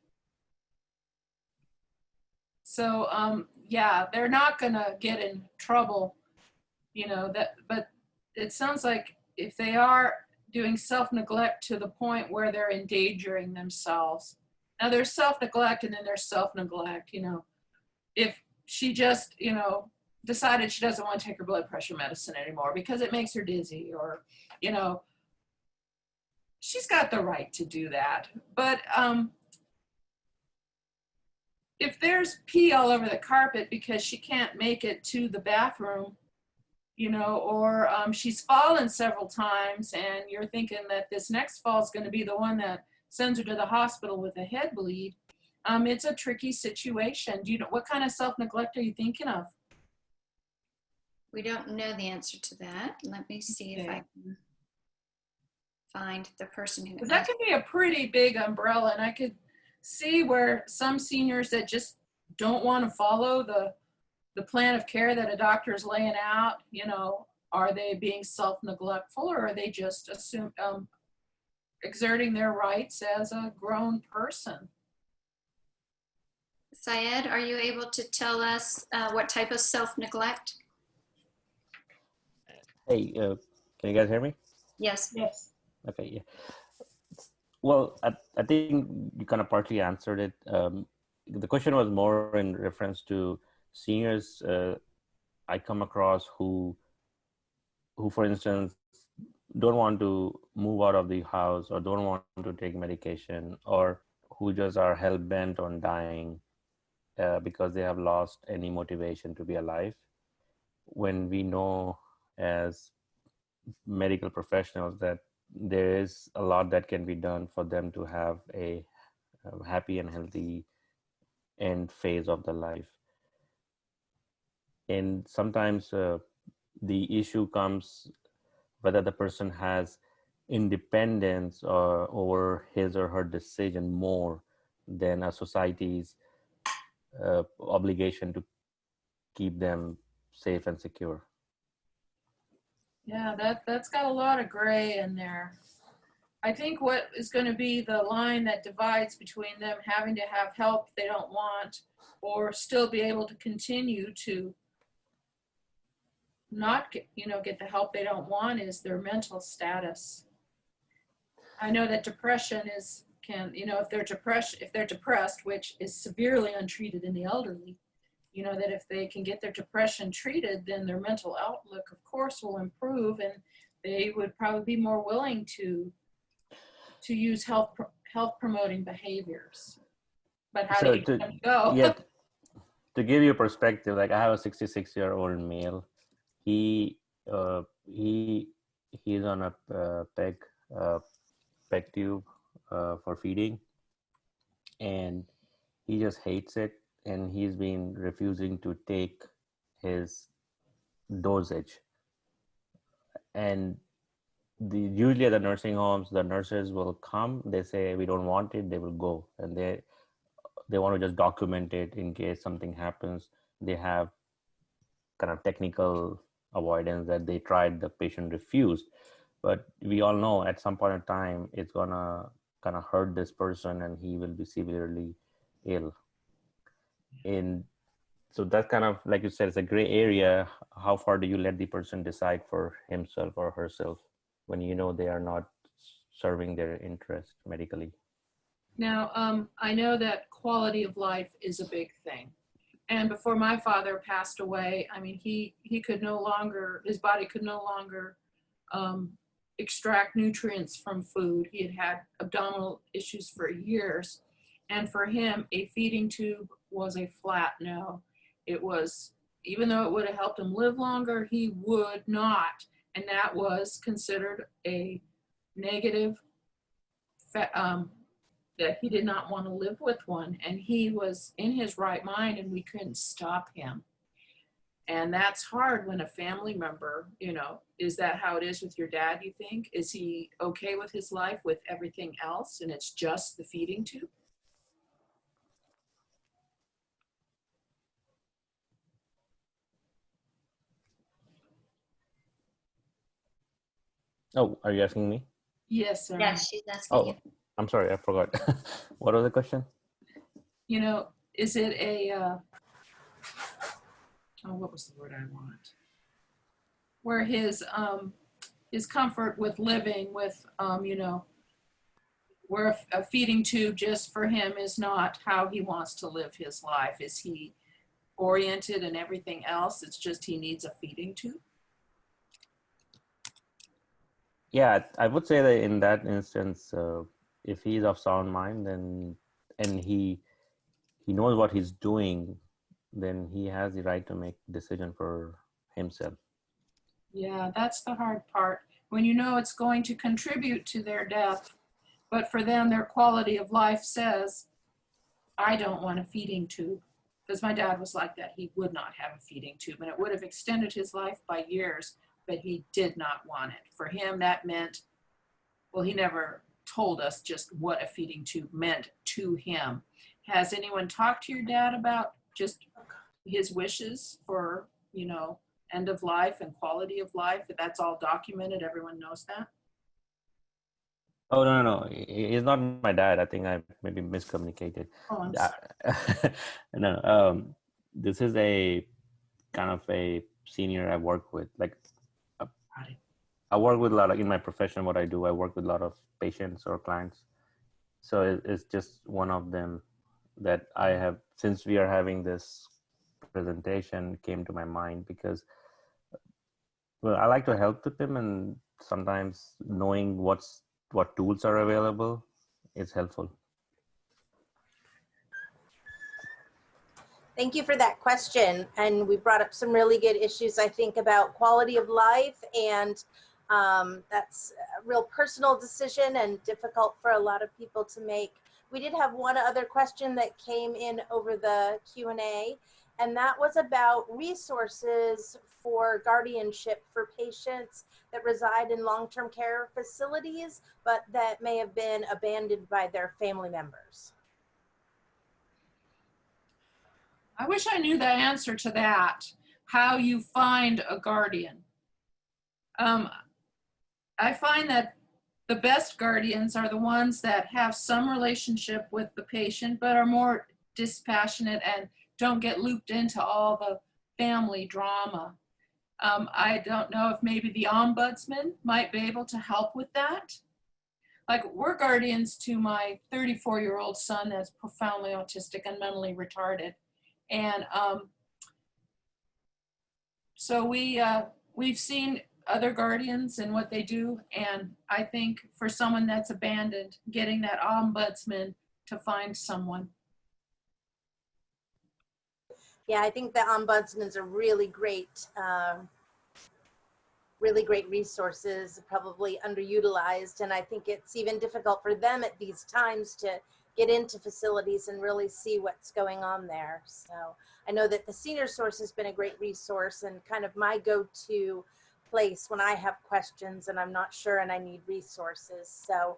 So yeah, they're not gonna get in trouble, but it sounds like if they are doing self-neglect to the point where they're endangering themselves. Now there's self-neglect and then there's self-neglect, if she just, decided she doesn't want to take her blood pressure medicine anymore because it makes her dizzy, or, she's got the right to do that. But if there's pee all over the carpet because she can't make it to the bathroom, or she's fallen several times and you're thinking that this next fall is going to be the one that sends her to the hospital with a head bleed, it's a tricky situation. What kind of self-neglect are you thinking of? We don't know the answer to that. Let me see if I can find the person who That could be a pretty big umbrella, and I could see where some seniors that just don't want to follow the plan of care that a doctor is laying out, are they being self-neglectful, or are they just exerting their rights as a grown person? Syed, are you able to tell us what type of self-neglect? Hey, can you guys hear me? Yes. Yes. Okay, yeah. Well, I think you kind of partly answered it. The question was more in reference to seniors I come across who, for instance, don't want to move out of the house or don't want to take medication, or who just are hell-bent on dying because they have lost any motivation to be alive. When we know as medical professionals that there is a lot that can be done for them to have a happy and healthy end phase of the life. And sometimes the issue comes whether the person has independence over his or her decision more than a society's obligation to keep them safe and secure. Yeah, that's got a lot of gray in there. I think what is going to be the line that divides between them having to have help they don't want or still be able to continue to not get the help they don't want is their mental status. I know that depression can, you know, if they're depressed, which is severely untreated in the elderly, you know, that if they can get their depression treated, then their mental outlook, of course, will improve, and they would probably be more willing to use health promoting behaviors. But how do you get them to go? Yeah, to give you perspective, like I have a 66-year-old male. He's on a peg tube for feeding, and he just hates it, and he's been refusing to take his dosage. And usually at the nursing homes, the nurses will come, they say we don't want it, they will go, and they want to just document it in case something happens. They have kind of technical avoidance that they tried, the patient refused. But we all know at some point in time, it's gonna kind of hurt this person and he will be severely ill. And so that's kind of, like you said, it's a gray area. How far do you let the person decide for himself or herself when you know they are not serving their interest medically? Now, I know that quality of life is a big thing. And before my father passed away, I mean, he could no longer, his body could no longer extract nutrients from food. He had had abdominal issues for years. And for him, a feeding tube was a flat no. It was, even though it would have helped him live longer, he would not. And that was considered a negative, that he did not want to live with one. And he was in his right mind and we couldn't stop him. And that's hard when a family member, you know, is that how it is with your dad, you think? Is he okay with his life with everything else and it's just the feeding tube? Oh, are you asking me? Yes, sir. Yes, she's asking Oh, you. I'm sorry, I forgot. What was the question? You know, is it a, oh, what was the word I want? Where his comfort with living with, you know, where a feeding tube just for him is not how he wants to live his life. Is he oriented in everything else? It's just he needs a feeding tube? Yeah, I would say that in that instance, if he's of sound mind, then and he knows what he's doing, then he has the right to make decision for himself. Yeah, that's the hard part. When you know it's going to contribute to their death, but for them, their quality of life says, I don't want a feeding tube. Because my dad was like that. He would not have a feeding tube, and it would have extended his life by years, but he did not want it. For him, that meant, well, he never told us just what a feeding tube meant to him. Has anyone talked to your dad about just his wishes for, you know, end of life and quality of life? That's all documented. Everyone knows that. Oh, no. He's not my dad. I think I maybe miscommunicated. Oh, I'm sorry. No, this is a kind of a senior I work with. Like, I work with a lot of, in my profession, what I do, I work with a lot of patients or clients. So it's just one of them that I have, since we are having this presentation, came to my mind because, well, I like to help with them, and sometimes knowing what tools are available is helpful. Thank you for that question. And we brought up some really good issues, I think, about quality of life. And that's a real personal decision and difficult for a lot of people to make. We did have one other question that came in over the Q&A, and that was about resources for guardianship for patients that reside in long-term care facilities, but that may have been abandoned by their family members. I wish I knew the answer to that, how you find a guardian. I find that the best guardians are the ones that have some relationship with the patient, but are more dispassionate and don't get looped into all the family drama. I don't know if maybe the ombudsman might be able to help with that. like we're guardians to my 34-year-old son that's profoundly autistic and mentally retarded. And so we've seen other guardians and what they do. And I think for someone that's abandoned, getting that ombudsman to find someone. Yeah, I think the ombudsman's a really great resources, probably underutilized. And I think it's even difficult for them at these times to get into facilities and really see what's going on there. So I know that the senior source has been a great resource and kind of my go-to place when I have questions and I'm not sure and I need resources. So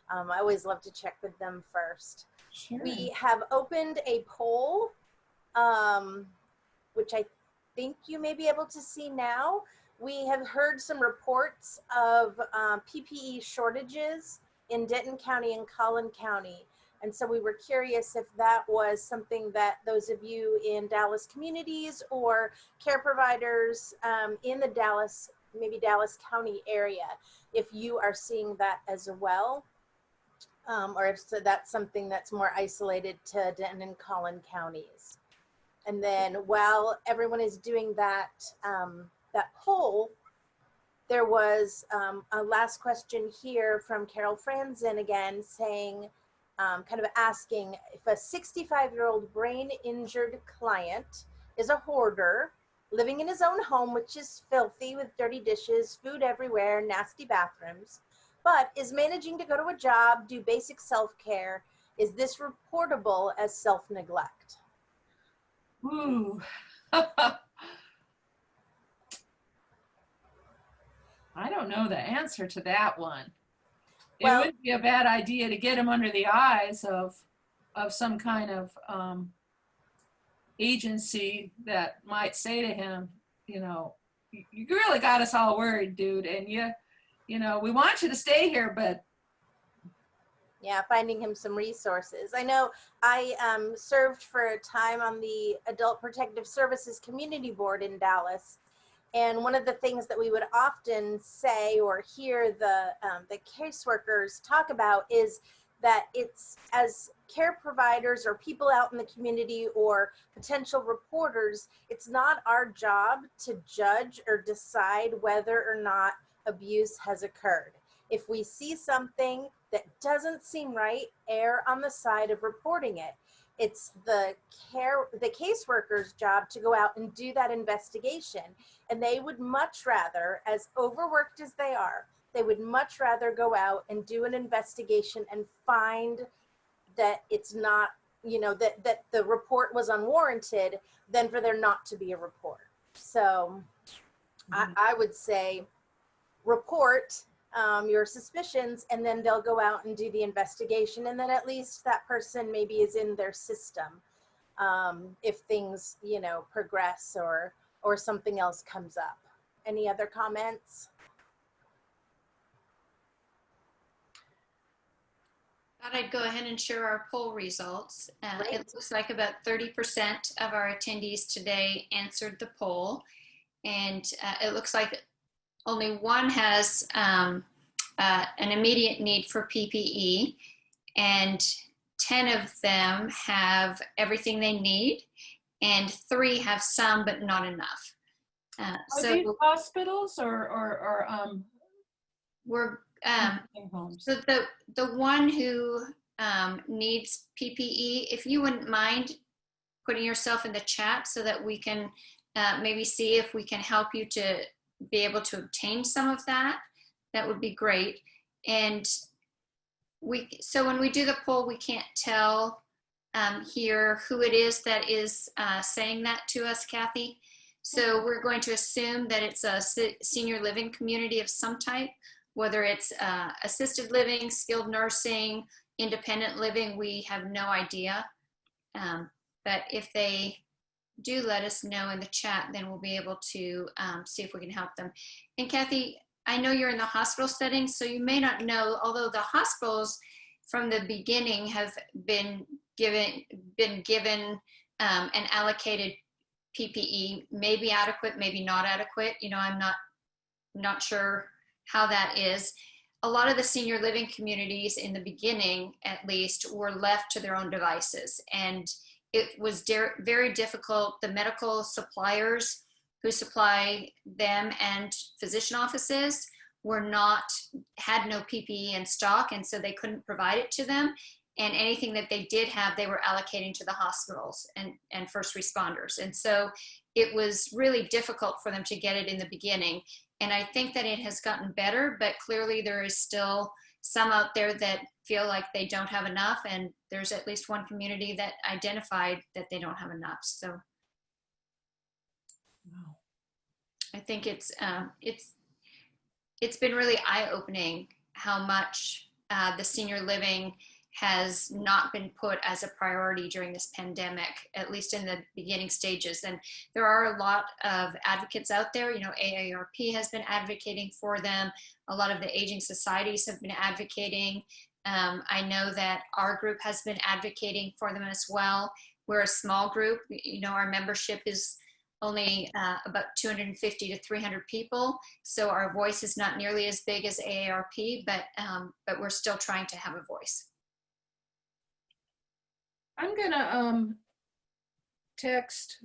I always love to check with them first. Sure. We have opened a poll, which I think you may be able to see now. We have heard some reports of PPE shortages in Denton County and Collin County. And so we were curious if that was something that those of you in Dallas communities or care providers in the Dallas, maybe Dallas County area, if you are seeing that as well, or if so that's something that's more isolated to Denton and Collin counties. And then while everyone is doing that, that poll, there was a last question here from Carol Franzen again saying, kind of asking if a 65-year-old brain injured client is a hoarder living in his own home, which is filthy with dirty dishes, food everywhere, nasty bathrooms, but is managing to go to a job, do basic self-care, is this reportable as self-neglect? Ooh. I don't know the answer to that one. Well, it would be a bad idea to get him under the eyes of some kind of agency that might say to him, you know, you really got us all worried, dude, and you know, we want you to stay here, but. Yeah, finding him some resources. I know I served for a time on the Adult Protective Services Community Board in Dallas. And one of the things that we would often say or hear the caseworkers talk about is that it's, as care providers or people out in the community or potential reporters, it's not our job to judge or decide whether or not abuse has occurred. If we see something that doesn't seem right, err on the side of reporting it. It's the caseworker's job to go out and do that investigation. And they would much rather, as overworked as they are, they would much rather go out and do an investigation and find that it's not, you know, that the report was unwarranted than for there not to be a report. So I would say report your suspicions, and then they'll go out and do the investigation, and then at least that person maybe is in their system if things, you know, progress or something else comes up. Any other comments? Thought I'd go ahead and share our poll results. Great. It looks like about 30% of our attendees today answered the poll, and it looks like only one has an immediate need for PPE, and 10 of them have everything they need, and 3 have some but not enough. Are So these hospitals or we're homes? so the one who needs PPE, if you wouldn't mind putting yourself in the chat so that we can maybe see if we can help you to be able to obtain some of that, that would be great. And so when we do the poll, we can't tell here who it is that is saying that to us, Kathy. So we're going to assume that it's a senior living community of some type, whether it's assisted living, skilled nursing, independent living, we have no idea. But if they do let us know in the chat, then we'll be able to see if we can help them. And Kathy, I know you're in the hospital setting, so you may not know, although the hospitals from the beginning have been given and allocated PPE, maybe adequate, maybe not adequate. You know, I'm not sure how that is. a lot of the senior living communities in the beginning, at least, were left to their own devices. And it was very difficult. The medical suppliers who supply them and physician offices had no PPE in stock, and so they couldn't provide it to them. And anything that they did have, they were allocating to the hospitals and first responders. And so it was really difficult for them to get it in the beginning. And I think that it has gotten better, but clearly there is still some out there that feel like they don't have enough. And there's at least one community that identified that they don't have enough. So Wow. I think it's been really eye-opening how much the senior living has not been put as a priority during this pandemic, at least in the beginning stages. And there are a lot of advocates out there. You know, AARP has been advocating for them. A lot of the aging societies have been advocating. I know that our group has been advocating for them as well. We're a small group. You know, our membership is only about 250 to 300 people. So our voice is not nearly as big as AARP, but we're still trying to have a voice. I'm gonna text.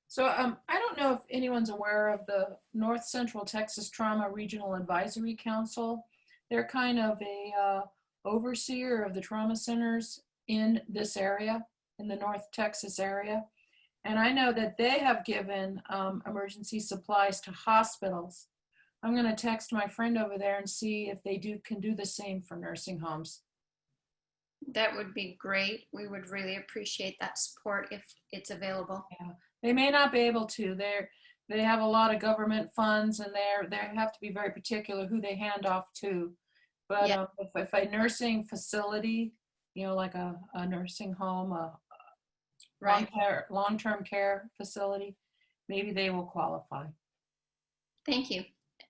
So I don't know if anyone's aware of the North Central Texas Trauma Regional Advisory Council. They're kind of a overseer of the trauma centers in this area, in the North Texas area. And I know that they have given emergency supplies to hospitals. I'm gonna text my friend over there and see if they can do the same for nursing homes. That would be great. We would really appreciate that support if it's available. Yeah. They may not be able to. They have a lot of government funds, and they have to be very particular who they hand off to. But Yeah. If a nursing facility, you know, like a nursing home, a Right. long-term care facility, maybe they will qualify. Thank you.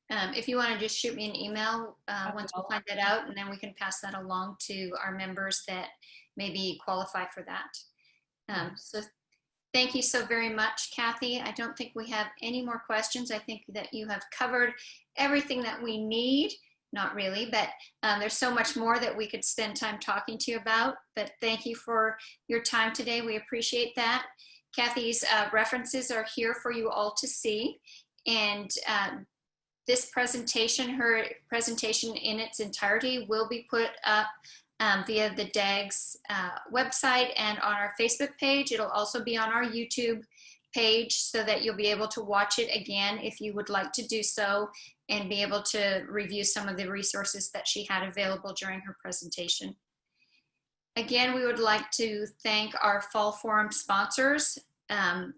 If you want to just shoot me an email once we find that out, and then we can pass that along to our members that maybe qualify for that. So thank you so very much, Kathy. I don't think we have any more questions. I think that you have covered everything that we need. Not really, but there's so much more that we could spend time talking to you about. But thank you for your time today. We appreciate that. Kathy's references are here for you all to see. And this presentation, her presentation in its entirety, will be put up via the DAGS website and on our Facebook page. It'll also be on our YouTube page so that you'll be able to watch it again if you would like to do so, and be able to review some of the resources that she had available during her presentation. Again, we would like to thank our Fall Forum sponsors.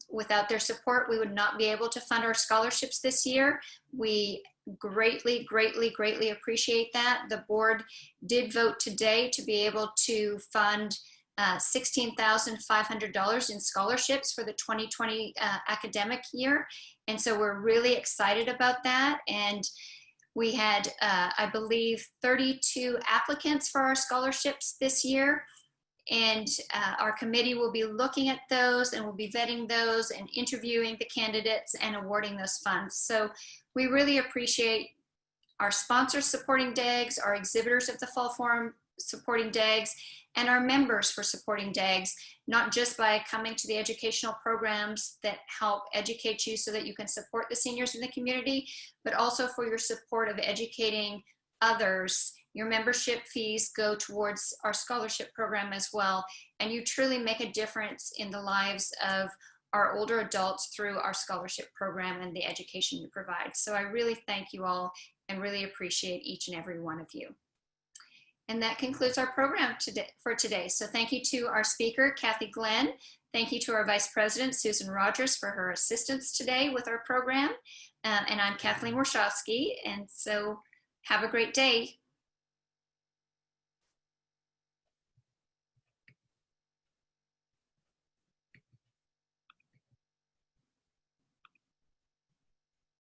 Without their support, we would not be able to fund our scholarships this year. We greatly, greatly, greatly appreciate that. The board did vote today to be able to fund $16,500 in scholarships for the 2020 academic year. And so we're really excited about that. And we had, I believe, 32 applicants for our scholarships this year. And our committee will be looking at those, and we'll be vetting those and interviewing the candidates and awarding those funds. So we really appreciate our sponsors supporting DAGS, our exhibitors at the Fall Forum supporting DAGS, and our members for supporting DAGS, not just by coming to the educational programs that help educate you so that you can support the seniors in the community, but also for your support of educating others. Your membership fees go towards our scholarship program as well, and you truly make a difference in the lives of our older adults through our scholarship program and the education you provide. So I really thank you all and really appreciate each and every one of you. And that concludes our program for today. So thank you to our speaker, Kathy Glenn. Thank you to our Vice President, Susan Rogers, for her assistance today with our program. And I'm Kathleen Warshawski, and so have a great day.